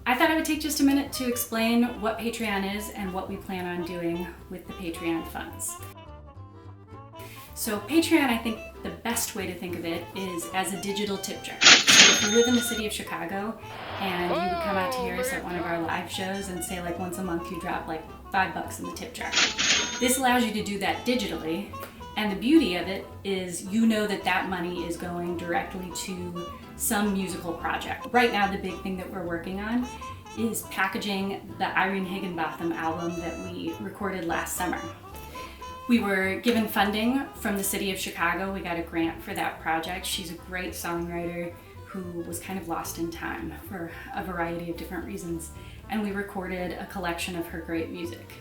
I thought I would take just a minute to explain what Patreon is and what we plan on doing with the Patreon funds. So Patreon, I think the best way to think of it is as a digital tip jar. So if you live in the city of Chicago and you would come out to hear us at one of our live shows and say like once a month you drop like $5 in the tip jar. This allows you to do that digitally, and the beauty of it is you know that that money is going directly to some musical project. Right now the big thing that we're working on is packaging the Irene Higginbotham album that we recorded last summer. We were given funding from the city of Chicago. We got a grant for that project. She's a great songwriter who was kind of lost in time for a variety of different reasons. And we recorded a collection of her great music.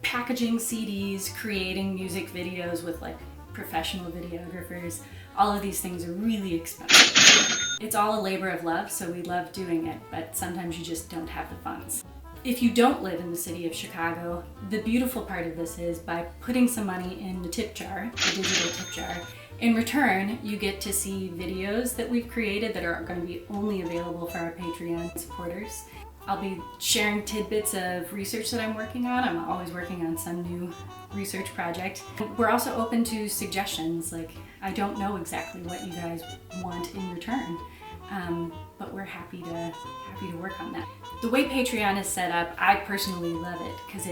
Packaging CDs, creating music videos with like professional videographers, all of these things are really expensive. It's all a labor of love, so we love doing it, but sometimes you just don't have the funds. If you don't live in the city of Chicago, the beautiful part of this is by putting some money in the tip jar, the digital tip jar, in return you get to see videos that we've created that are going to be only available for our Patreon supporters. I'll be sharing tidbits of research that I'm working on. I'm always working on some new research project. We're also open to suggestions, like I don't know exactly what you guys want in return. But we're happy to work on that. The way Patreon is set up, I personally love it because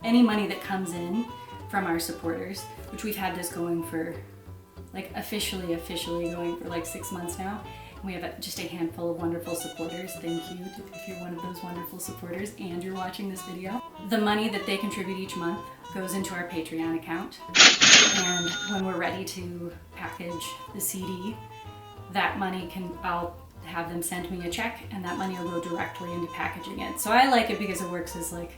any money that comes in from our supporters, which we've had this going for like officially going for like 6 months now. We have just a handful of wonderful supporters. Thank you if you're one of those wonderful supporters and you're watching this video. The money that they contribute each month goes into our Patreon account. And when we're ready to package the CD, that money I'll have them send me a check and that money will go directly into packaging it. So I like it because it works as like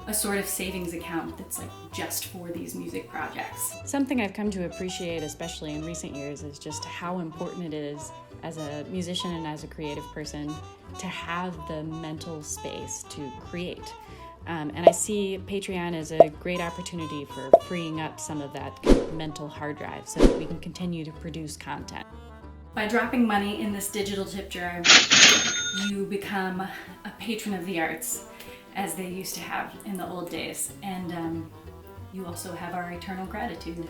a sort of savings account that's like just for these music projects. Something I've come to appreciate, especially in recent years, is just how important it is as a musician and as a creative person to have the mental space to create. And I see Patreon as a great opportunity for freeing up some of that mental hard drive so that we can continue to produce content. By dropping money in this digital tip jar, you become a patron of the arts, as they used to have in the old days, and you also have our eternal gratitude.